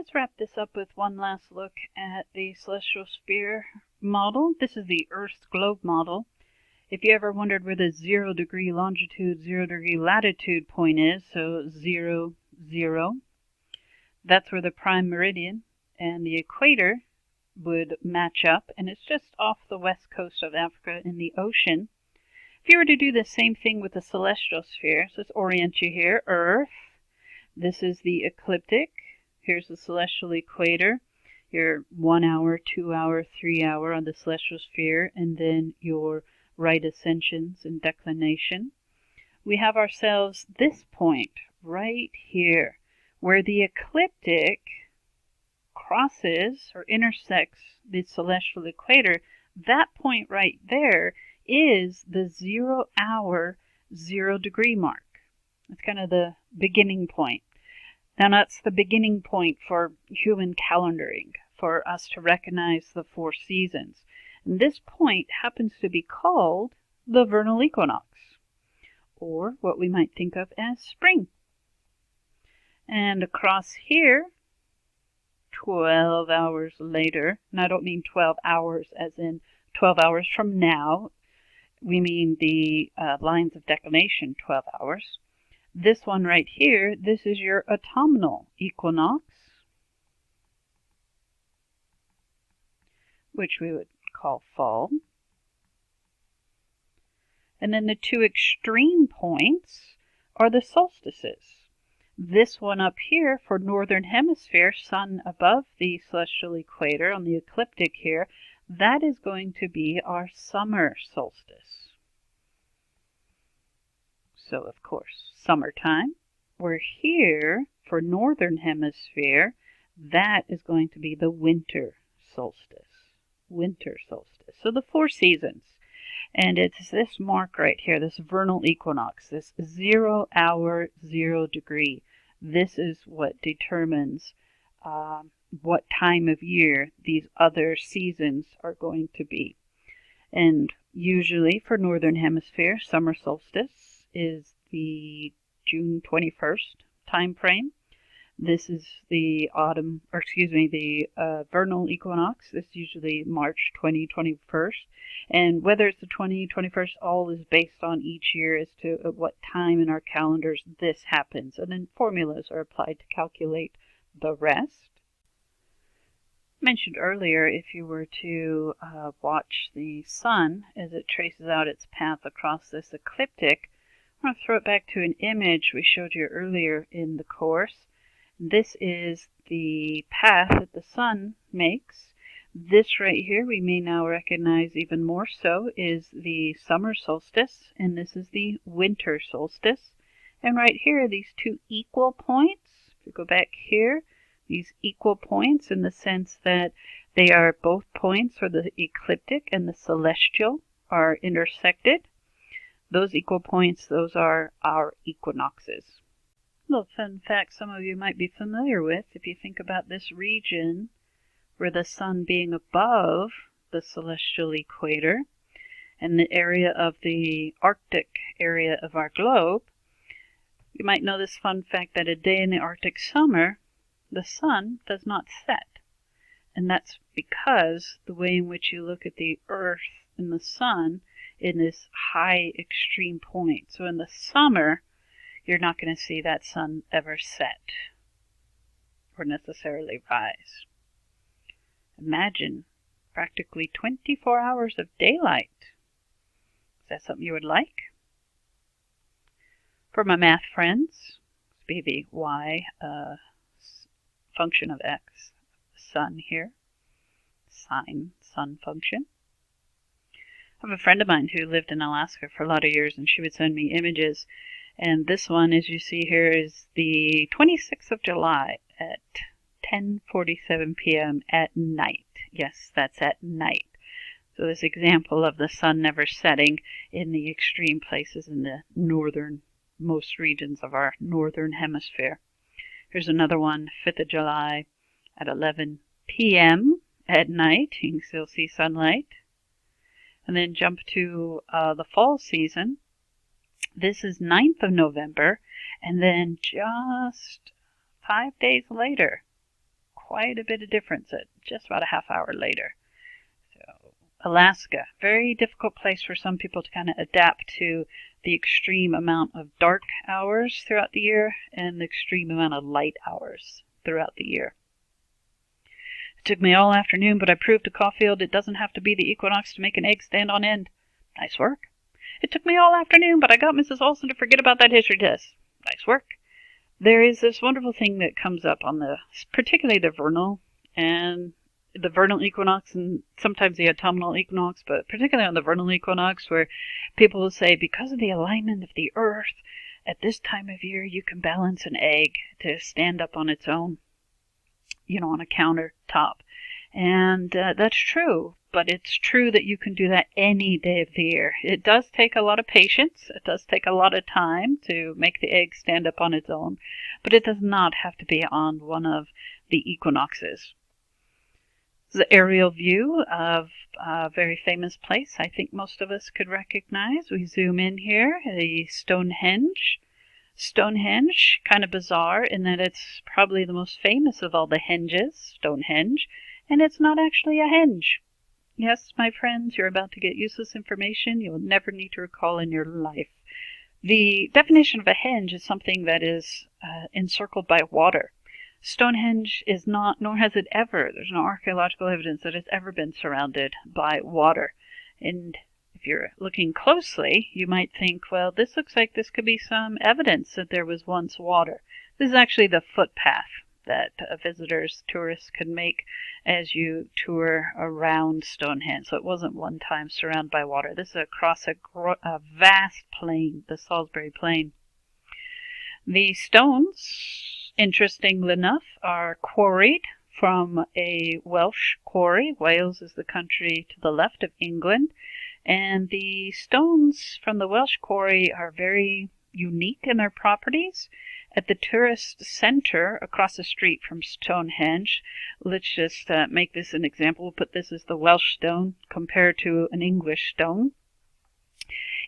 let's wrap this up with one last look at the celestial sphere model. This is the Earth's globe model. If you ever wondered where the 0 degree longitude, 0 degree latitude point is, so 0, 0, that's where the prime meridian and the equator would match up, and it's just off the west coast of Africa in the ocean. If you were to do the same thing with the celestial sphere, so let's orient you here. Earth, this is the ecliptic. Here's the celestial equator, your 1 hour, 2 hour, 3 hour on the celestial sphere, and then your right ascensions and declination. We have ourselves this point right here, where the ecliptic crosses or intersects the celestial equator. That point right there is the 0 hour, 0 degree mark. That's kind of the beginning point. Now that's the beginning point for human calendaring, for us to recognize the 4 seasons. And this point happens to be called the vernal equinox, or what we might think of as spring. And across here, 12 hours later, and I don't mean 12 hours as in 12 hours from now, we mean the lines of declination, 12 hours. This one right here, this is your autumnal equinox, which we would call fall. And then the 2 extreme points are the solstices. This one up here for northern hemisphere, sun above the celestial equator on the ecliptic here, that is going to be our summer solstice. So of course, summertime. We're here for northern hemisphere, that is going to be the winter solstice. Winter solstice. So the 4 seasons. And it's this mark right here, this vernal equinox, this 0 hour, 0 degree. This is what determines what time of year these other seasons are going to be. And usually for northern hemisphere, summer solstice is the June 21st time frame. This is the vernal equinox. This is usually March 2021. And whether it's the 2021st, all is based on each year as to at what time in our calendars this happens. And then formulas are applied to calculate the rest. I mentioned earlier, if you were to watch the sun as it traces out its path across this ecliptic, I'm going to throw it back to an image we showed you earlier in the course. This is the path that the sun makes. This right here we may now recognize even more so is the summer solstice, and this is the winter solstice. And right here, these 2 equal points, if we go back here, these equal points in the sense that they are both points where the ecliptic and the celestial are intersected. Those equal points, those are our equinoxes. A little fun fact some of you might be familiar with, if you think about this region where the sun being above the celestial equator and the area of the Arctic area of our globe, you might know this fun fact that a day in the Arctic summer, the sun does not set. And that's because the way in which you look at the Earth and the sun in this high extreme point. So in the summer, you're not going to see that sun ever set or necessarily rise. Imagine practically 24 hours of daylight. Is that something you would like? For my math friends, be the y function of x, sun here, sine sun function. I have a friend of mine who lived in Alaska for a lot of years, and she would send me images. And this one, as you see here, is the 26th of July at 10:47 p.m. at night. Yes, that's at night. So this example of the sun never setting in the extreme places in the northernmost regions of our northern hemisphere. Here's another one, 5th of July at 11 p.m. at night. You can still see sunlight. And then jump to the fall season. This is 9th of November, and then just 5 days later, quite a bit of difference at just about a half hour later. So, Alaska, very difficult place for some people to kind of adapt to the extreme amount of dark hours throughout the year and the extreme amount of light hours throughout the year. It took me all afternoon, but I proved to Caulfield it doesn't have to be the equinox to make an egg stand on end. Nice work. It took me all afternoon, but I got Mrs. Olson to forget about that history test. Nice work. There is this wonderful thing that comes up on particularly the vernal equinox and sometimes the autumnal equinox, but particularly on the vernal equinox, where people will say because of the alignment of the earth at this time of year, you can balance an egg to stand up on its own, on a countertop. And that's true, but it's true that you can do that any day of the year. It does take a lot of patience. It does take a lot of time to make the egg stand up on its own, but it does not have to be on one of the equinoxes. This is an aerial view of a very famous place I think most of us could recognize. We zoom in here, the Stonehenge. Stonehenge, kind of bizarre in that it's probably the most famous of all the henges, Stonehenge, and it's not actually a henge. Yes, my friends, you're about to get useless information you will never need to recall in your life. The definition of a henge is something that is encircled by water. Stonehenge is not, nor has it ever, there's no archaeological evidence that it's ever been surrounded by water. And if you're looking closely, you might think, well, this looks like this could be some evidence that there was once water. This is actually the footpath that visitors, tourists can make as you tour around Stonehenge. So it wasn't one time surrounded by water. This is across a vast plain, the Salisbury Plain. The stones, interestingly enough, are quarried from a Welsh quarry. Wales is the country to the left of England. And the stones from the Welsh quarry are very unique in their properties. At the tourist center across the street from Stonehenge, let's just make this an example. We'll put this as the Welsh stone compared to an English stone.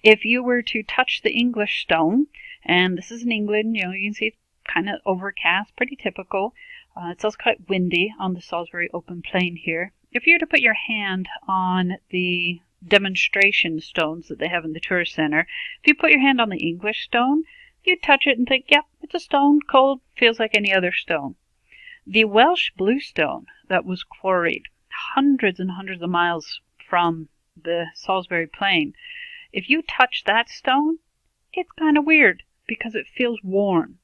If you were to touch the English stone, and this is in England, you can see it's kind of overcast, pretty typical. It's also quite windy on the Salisbury open plain here. If you were to put your hand on the demonstration stones that they have in the tourist center, if you put your hand on the English stone, you touch it and think, yeah, it's a stone, cold, feels like any other stone. The Welsh bluestone that was quarried hundreds and hundreds of miles from the Salisbury Plain, if you touch that stone, it's kind of weird because it feels warm.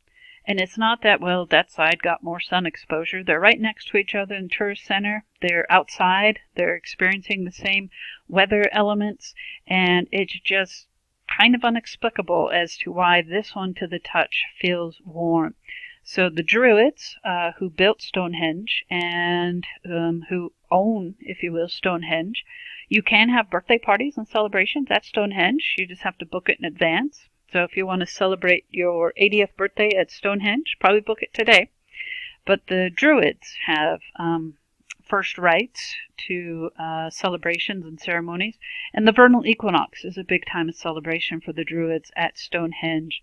And it's not that, well, that side got more sun exposure. They're right next to each other in the tourist center. They're outside. They're experiencing the same weather elements. And it's just kind of inexplicable as to why this one to the touch feels warm. So the Druids who built Stonehenge and who own, if you will, Stonehenge, you can have birthday parties and celebrations at Stonehenge. You just have to book it in advance. So if you want to celebrate your 80th birthday at Stonehenge, probably book it today. But the Druids have first rights to celebrations and ceremonies. And the Vernal Equinox is a big time of celebration for the Druids at Stonehenge.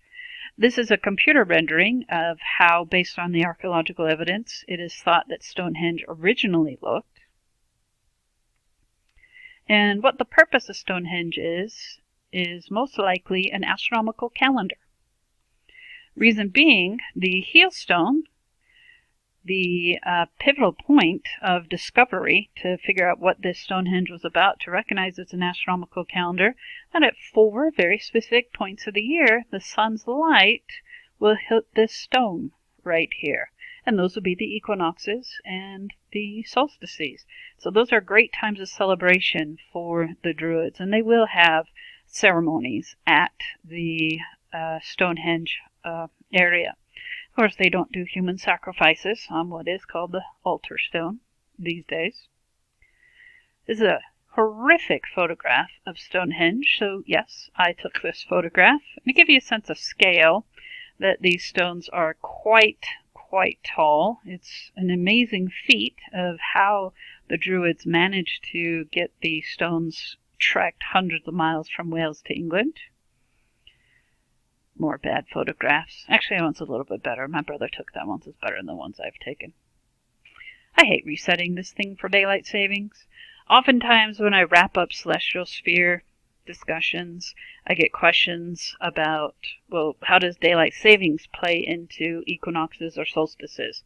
This is a computer rendering of how, based on the archaeological evidence, it is thought that Stonehenge originally looked. And what the purpose of Stonehenge is most likely an astronomical calendar. Reason being, the heel stone, the pivotal point of discovery to figure out what this Stonehenge was about, to recognize it's an astronomical calendar, and at 4 very specific points of the year, the sun's light will hit this stone right here. And those will be the equinoxes and the solstices. So those are great times of celebration for the Druids, and they will have ceremonies at the Stonehenge area. Of course, they don't do human sacrifices on what is called the altar stone these days. This is a horrific photograph of Stonehenge. So yes, I took this photograph. To give you a sense of scale, that these stones are quite tall. It's an amazing feat of how the Druids managed to get the stones trekked hundreds of miles from Wales to England. More bad photographs. Actually, that one's a little bit better. My brother took that one. It's better than the ones I've taken. I hate resetting this thing for daylight savings. Oftentimes when I wrap up celestial sphere discussions, I get questions about, well, how does daylight savings play into equinoxes or solstices?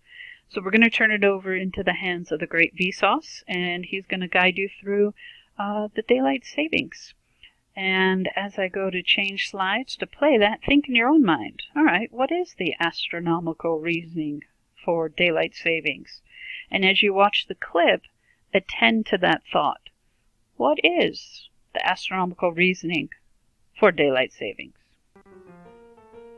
So we're going to turn it over into the hands of the great V-Sauce, and he's going to guide you through the daylight savings. And as I go to change slides to play that, think in your own mind. All right, what is the astronomical reasoning for daylight savings? And as you watch the clip, attend to that thought. What is the astronomical reasoning for daylight savings?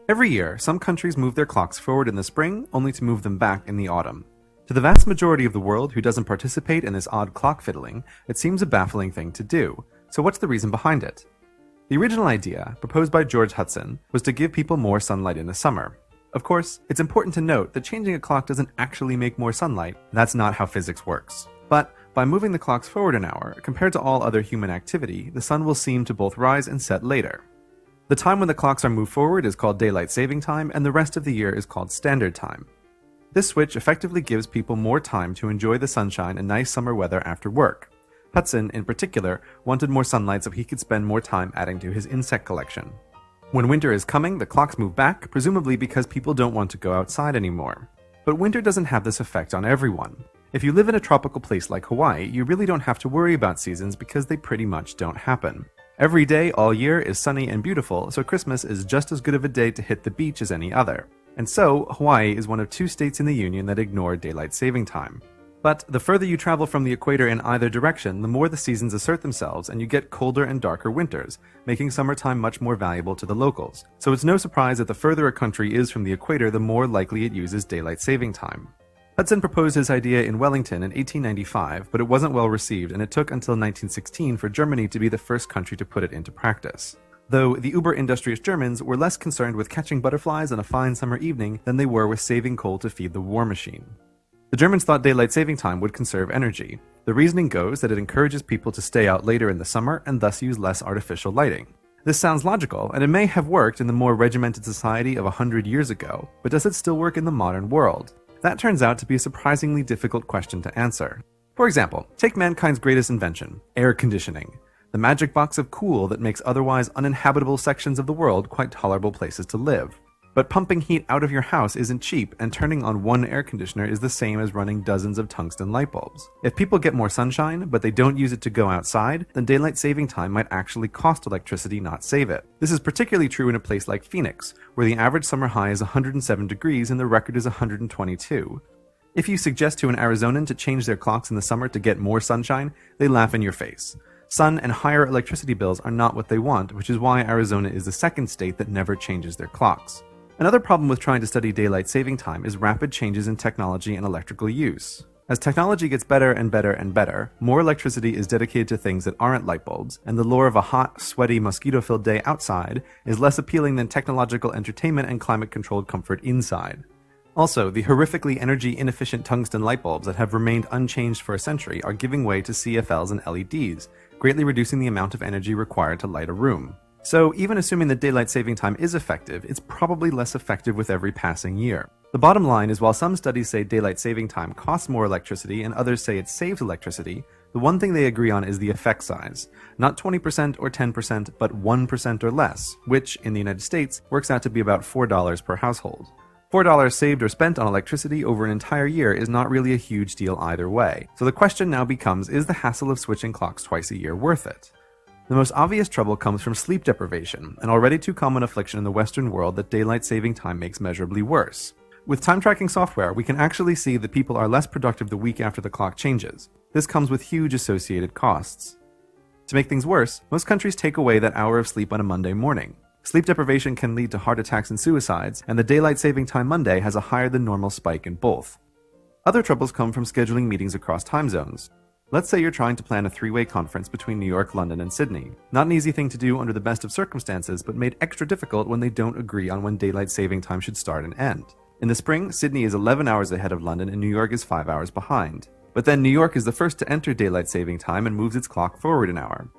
Every year, some countries move their clocks forward in the spring, only to move them back in the autumn. To the vast majority of the world who doesn't participate in this odd clock fiddling, it seems a baffling thing to do. So what's the reason behind it? The original idea, proposed by George Hudson, was to give people more sunlight in the summer. Of course, it's important to note that changing a clock doesn't actually make more sunlight. That's not how physics works. But by moving the clocks forward an hour, compared to all other human activity, the sun will seem to both rise and set later. The time when the clocks are moved forward is called daylight saving time, and the rest of the year is called standard time. This switch effectively gives people more time to enjoy the sunshine and nice summer weather after work. Hudson, in particular, wanted more sunlight so he could spend more time adding to his insect collection. When winter is coming, the clocks move back, presumably because people don't want to go outside anymore. But winter doesn't have this effect on everyone. If you live in a tropical place like Hawaii, you really don't have to worry about seasons because they pretty much don't happen. Every day, all year, is sunny and beautiful, so Christmas is just as good of a day to hit the beach as any other. And so, Hawaii is one of 2 states in the Union that ignore daylight saving time. But the further you travel from the equator in either direction, the more the seasons assert themselves and you get colder and darker winters, making summertime much more valuable to the locals. So it's no surprise that the further a country is from the equator, the more likely it uses daylight saving time. Hudson proposed his idea in Wellington in 1895, but it wasn't well received, and it took until 1916 for Germany to be the first country to put it into practice. Though the uber-industrious Germans were less concerned with catching butterflies on a fine summer evening than they were with saving coal to feed the war machine. The Germans thought daylight saving time would conserve energy. The reasoning goes that it encourages people to stay out later in the summer and thus use less artificial lighting. This sounds logical, and it may have worked in the more regimented society of 100 years ago, but does it still work in the modern world? That turns out to be a surprisingly difficult question to answer. For example, take mankind's greatest invention, air conditioning, the magic box of cool that makes otherwise uninhabitable sections of the world quite tolerable places to live. But pumping heat out of your house isn't cheap, and turning on one air conditioner is the same as running dozens of tungsten light bulbs. If people get more sunshine, but they don't use it to go outside, then daylight saving time might actually cost electricity, not save it. This is particularly true in a place like Phoenix, where the average summer high is 107 degrees and the record is 122. If you suggest to an Arizonan to change their clocks in the summer to get more sunshine, they laugh in your face. Sun and higher electricity bills are not what they want, which is why Arizona is the second state that never changes their clocks. Another problem with trying to study daylight saving time is rapid changes in technology and electrical use. As technology gets better and better and better, more electricity is dedicated to things that aren't light bulbs, and the lure of a hot, sweaty, mosquito-filled day outside is less appealing than technological entertainment and climate-controlled comfort inside. Also, the horrifically energy-inefficient tungsten light bulbs that have remained unchanged for a century are giving way to CFLs and LEDs, greatly reducing the amount of energy required to light a room. So even assuming that daylight saving time is effective, it's probably less effective with every passing year. The bottom line is while some studies say daylight saving time costs more electricity and others say it saves electricity, the one thing they agree on is the effect size. Not 20% or 10%, but 1% or less, which, in the United States, works out to be about $4 per household. $4 saved or spent on electricity over an entire year is not really a huge deal either way. So the question now becomes, is the hassle of switching clocks twice a year worth it? The most obvious trouble comes from sleep deprivation, an already too common affliction in the Western world that daylight saving time makes measurably worse. With time tracking software, we can actually see that people are less productive the week after the clock changes. This comes with huge associated costs. To make things worse, most countries take away that hour of sleep on a Monday morning. Sleep deprivation can lead to heart attacks and suicides, and the daylight saving time Monday has a higher than normal spike in both. Other troubles come from scheduling meetings across time zones. Let's say you're trying to plan a 3-way conference between New York, London, and Sydney. Not an easy thing to do under the best of circumstances, but made extra difficult when they don't agree on when daylight saving time should start and end. In the spring, Sydney is 11 hours ahead of London and New York is 5 hours behind. But then New York is the first to enter daylight saving time and moves its clock forward an hour.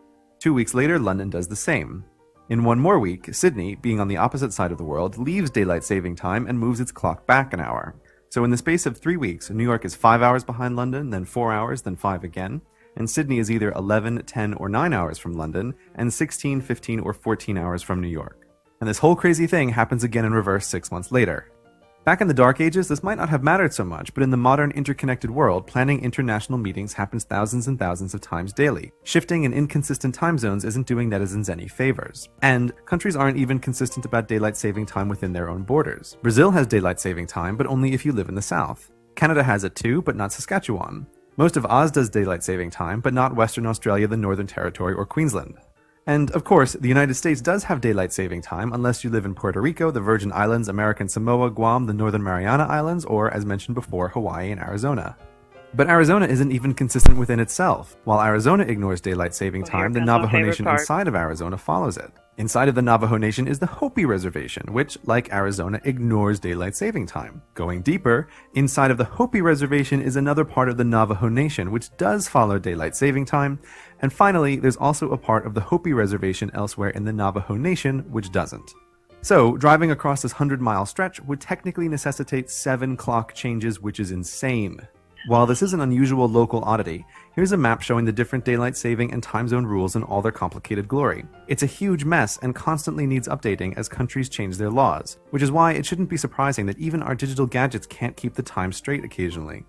2 weeks later, London does the same. In one more week, Sydney, being on the opposite side of the world, leaves daylight saving time and moves its clock back an hour. So in the space of 3 weeks, New York is 5 hours behind London, then 4 hours, then 5 again. And Sydney is either 11, 10, or 9 hours from London, and 16, 15, or 14 hours from New York. And this whole crazy thing happens again in reverse 6 months later. Back in the Dark Ages, this might not have mattered so much, but in the modern interconnected world, planning international meetings happens thousands and thousands of times daily. Shifting and inconsistent time zones isn't doing netizens any favors. And countries aren't even consistent about daylight saving time within their own borders. Brazil has daylight saving time, but only if you live in the south. Canada has it too, but not Saskatchewan. Most of Oz does daylight saving time, but not Western Australia, the Northern Territory, or Queensland. And, of course, the United States does have daylight saving time unless you live in Puerto Rico, the Virgin Islands, American Samoa, Guam, the Northern Mariana Islands, or, as mentioned before, Hawaii and Arizona. But Arizona isn't even consistent within itself. While Arizona ignores daylight saving time, the Navajo Nation inside of Arizona follows it. Inside of the Navajo Nation is the Hopi Reservation, which, like Arizona, ignores daylight saving time. Going deeper, inside of the Hopi Reservation is another part of the Navajo Nation, which does follow daylight saving time. And finally, there's also a part of the Hopi Reservation elsewhere in the Navajo Nation, which doesn't. So, driving across this 100-mile stretch would technically necessitate 7 clock changes, which is insane. While this is an unusual local oddity, here's a map showing the different daylight saving and time zone rules in all their complicated glory. It's a huge mess and constantly needs updating as countries change their laws, which is why it shouldn't be surprising that even our digital gadgets can't keep the time straight occasionally.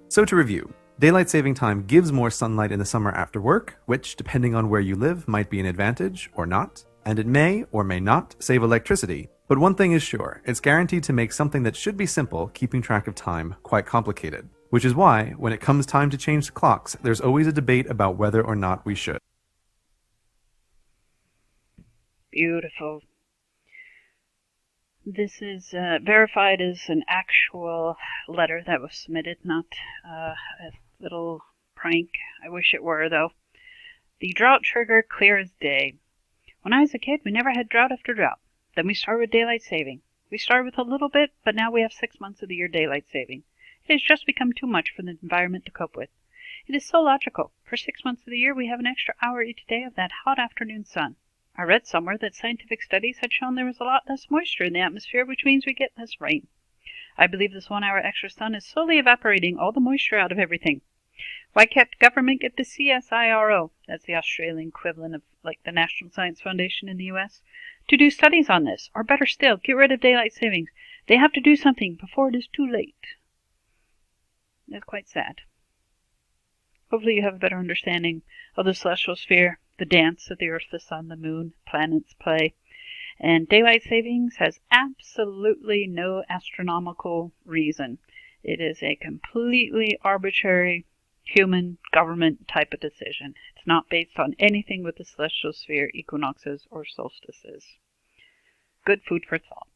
So to review, daylight saving time gives more sunlight in the summer after work, which, depending on where you live, might be an advantage or not, and it may or may not save electricity. But one thing is sure, it's guaranteed to make something that should be simple, keeping track of time, quite complicated. Which is why, when it comes time to change the clocks, there's always a debate about whether or not we should. Beautiful. This is verified as an actual letter that was submitted, not a little prank. I wish it were, though. The drought trigger clear as day. When I was a kid, we never had drought after drought. Then we started with daylight saving. We started with a little bit, but now we have 6 months of the year daylight saving. It has just become too much for the environment to cope with. It is so logical. For 6 months of the year, we have an extra hour each day of that hot afternoon sun. I read somewhere that scientific studies had shown there was a lot less moisture in the atmosphere, which means we get less rain. I believe this 1 hour extra sun is slowly evaporating all the moisture out of everything. Why can't the government get the CSIRO, that's the Australian equivalent of like the National Science Foundation in the US, to do studies on this? Or better still, get rid of daylight savings. They have to do something before it is too late. That's quite sad. Hopefully you have a better understanding of the celestial sphere, the dance that the Earth, the Sun, the Moon, planets play. And daylight savings has absolutely no astronomical reason. It is a completely arbitrary human government type of decision. It's not based on anything with the celestial sphere, equinoxes, or solstices. Good food for thought.